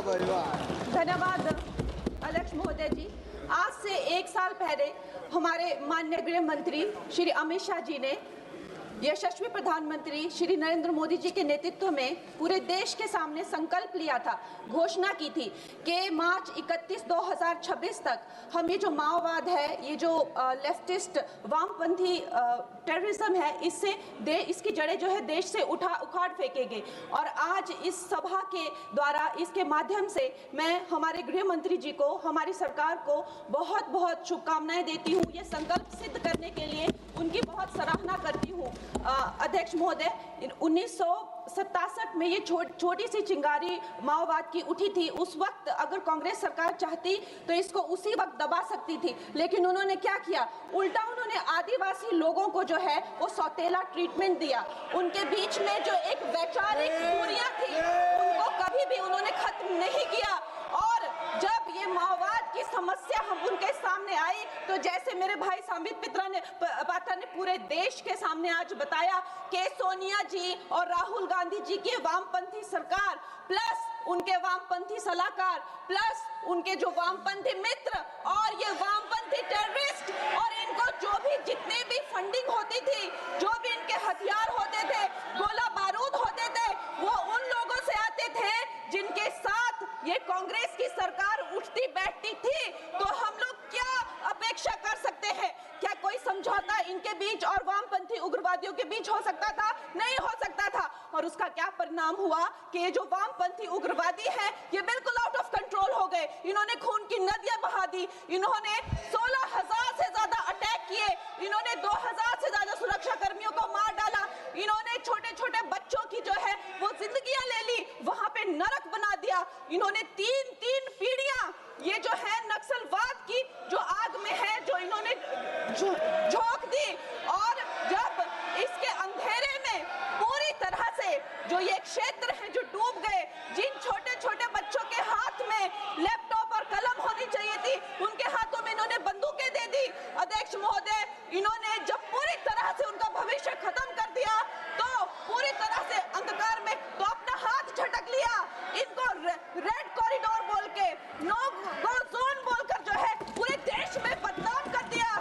धन्यवाद अध्यक्ष महोदय जी। आज से 1 साल पहले हमारे माननीय गृह मंत्री श्री अमित शाह जी ने यशस्वी प्रधानमंत्री श्री नरेंद्र मोदी जी के नेतृत्व में पूरे देश के सामने संकल्प लिया था, घोषणा की थी कि मार्च 31 2026 तक हम ये जो माओवाद है, ये जो लेफ्टिस्ट वामपंथी टेररिज्म है, इसकी जड़ें जो है देश से उखाड़ फेंकेंगे। और आज इस सभा के द्वारा, इसके माध्यम से मैं हमारे गृह मंत्री जी को, हमारी सरकार को बहुत बहुत शुभकामनाएं देती हूँ। ये संकल्प सिद्ध करने के लिए उनकी बहुत सराहना करती हूँ। अध्यक्ष महोदय, 1967 में ये छोटी सी चिंगारी माओवाद की उठी थी। उस वक्त अगर कांग्रेस सरकार चाहती तो इसको उसी वक्त दबा सकती थी, लेकिन उन्होंने क्या किया, उल्टा उन्होंने आदिवासी लोगों को जो है वो सौतेला ट्रीटमेंट दिया। उनके बीच में जो एक वैचारिक दूरियां थी उनको कभी भी उन्होंने खत्म नहीं किया। और जब ये माओवाद की समस्या हम उनके सामने आई तो जैसे मेरे भाई संबित पात्रा ने पूरे देश के सामने आज बताया कि सोनिया जी और राहुल गांधी जी की वामपंथी सरकार प्लस उनके वामपंथी सलाहकार प्लस उनके जो वामपंथी मित्र और ये वामपंथी टेररिस्ट और इनको जो भी जितने भी फंडिंग होती थी, जो भी इनके हथियार होते थे, गोला बारूद होते थे, वो उन लोगों से आते थे जिनके साथ ये कांग्रेस की सरकार उठती बैठती थी। तो हम लोग क्या अपेक्षा कर सकते हैं? क्या कोई समझौता इनके बीच और वामपंथी उग्रवादियों के बीच हो सकता था? नहीं हो सकता था। और उसका क्या परिणाम हुआ कि ये जो वामपंथी उग्रवादी हैं ये बिल्कुल आउट ऑफ कंट्रोल हो गए। इन्होंने खून की नदियां बहा दी, इन्होंने 16,000 से ज्यादा अटैक किए, इन्होंने 2,000 से ज्यादा सुरक्षा कर्मियों को मार डाला, इन्होंने छोटे छोटे बच्चों की जो है वो जिंदगियां ले ली, वहां पे नरक बना दिया। इन्होंने तीन पीढ़ियां ये जो है नक्सलवाद की जो आग में है जो इन्होंने झोंक दी। और जब इसके अंधेरे में पूरी तरह से जो ये क्षेत्र है जो डूब गए, जिन छोटे छोटे बच्चों के हाथ में लैपटॉप और कलम होनी चाहिए थी उनके हाथों में इन्होंने बंदूकें दे दी। अध्यक्ष महोदय, इन्होंने जब पूरी तरह से उनका भविष्य खत्म कर दिया तो पूरी तरह से अंधकार में तो अपना हाथ झटक लिया। इनको रेड कॉरिडोर बोल के, नो गो जोन बोलकर जो है पूरे देश में बदनाम कर दिया।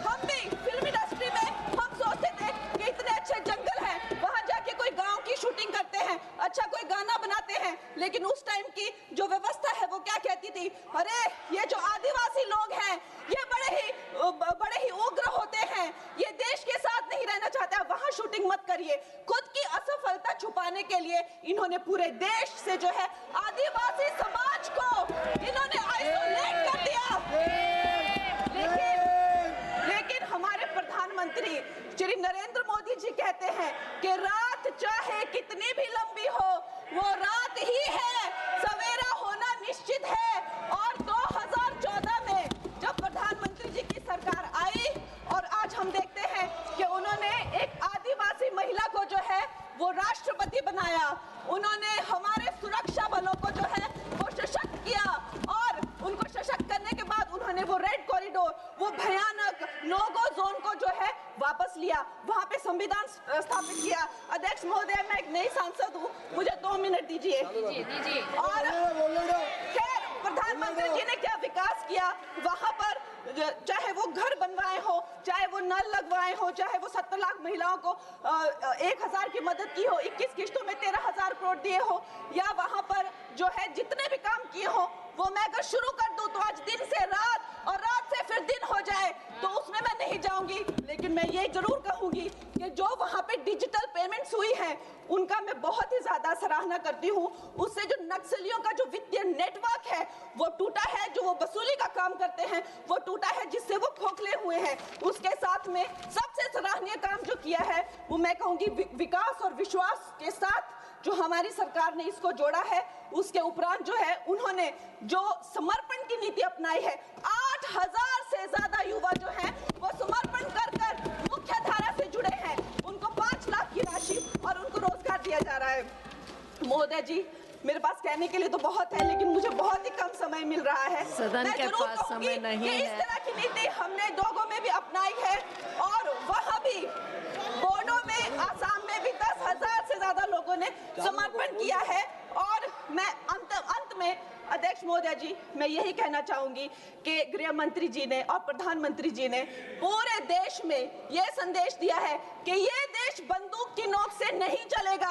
हम भी फिल्म इंडस्ट्री में हम सोचते थे कि इतने अच्छे जंगल हैं, वहां जाके कोई गांव की शूटिंग करते हैं, अच्छा कोई गाना बनाते हैं, लेकिन उस टाइम की जो व्यवस्था है वो क्या कहती थी, अरे ये जो आदिवासी लोग हैं ये बड़े ही उग्र होते हैं, ये देश के साथ नहीं रहना चाहते, वहां शूटिंग मत करिए। खुद की असफलता छुपाने के लिए इन्होंने पूरे देश से जो है आदिवासी समाज को इन्होंने आइसोलेट कर दिया। लेकिन हमारे प्रधानमंत्री श्री नरेंद्र मोदी जी कहते हैं कि रात चाहे कितनी भी लंबी हो वो रात ही है, सवेरा होना निश्चित है। और 2014 में जब प्रधानमंत्री जी की सरकार आई और आज हम देखते हैं कि उन्होंने एक आदिवासी महिला को जो है वो राष्ट्रपति बनाया, उन्होंने हमारे सुरक्षा बलों को जो है वो सशक्त किया और उनको सशक्त करने के बाद उन्होंने वो रेड कॉरिडोर, वो भयानक नो गो जोन को जो है वापस लिया, वहां पे संविधान स्थापित किया। अध्यक्ष महोदय, मैं एक नई सांसद हूँ, मुझे 2 मिनट दीजिए। और खैर प्रधानमंत्री जी ने क्या विकास किया वहां पर, चाहे वो घर बनवाए हो, चाहे वो नल लगवाए हो, चाहे वो 70 लाख महिलाओं को 1,000 की मदद की हो, 21 किस्तों में 13,000 करोड़ दिए हो, या वहां पर जो है जितने भी काम किए हो वो मैं अगर शुरू कर दूं तो आज दिन से रात और रात से फिर दिन हो जाए तो उसमें मैं नहीं जाऊंगी। लेकिन मैं ये जरूर कहूंगी कि जो वहां पे डिजिटल पेमेंट्स हुई हैं उनका मैं बहुत ही ज्यादा सराहना करती हूँ। उससे जो नक्सलियों का जो वित्तीय नेटवर्क है वो टूटा है, जो वो वसूली का काम करते हैं वो टूटा है, जिससे वो खोखले हुए हैं। उसके साथ में सबसे सराहनीय काम जो किया है वो मैं कहूंगी विकास और विश्वास के साथ जो हमारी सरकार ने इसको जोड़ा है। उसके उपरांत जो है उन्होंने जो समर्पण की नीति अपनाई है, 8,000 से ज्यादा युवा जो हैं वो समर्पण कर मुख्य धारा से जुड़े हैं, उनको 5 लाख की राशि और उनको रोजगार दिया जा रहा है। महोदय जी, मेरे पास कहने के लिए तो बहुत है लेकिन मुझे बहुत ही कम समय मिल रहा है। सदन के पास समय नहीं है। इस तरह की नीति हमने दोगो में भी अपनाई है और वहाँ भी बोडो में, आसाम में भी 10,000 से ज्यादा लोगों ने समर्पण किया है। और मैं अंत में महोदय जी, मैं यही कहना चाहूंगी कि गृह मंत्री जी ने और प्रधानमंत्री जी ने पूरे देश में यह संदेश दिया है कि ये देश बंदूक की नोक से नहीं चलेगा।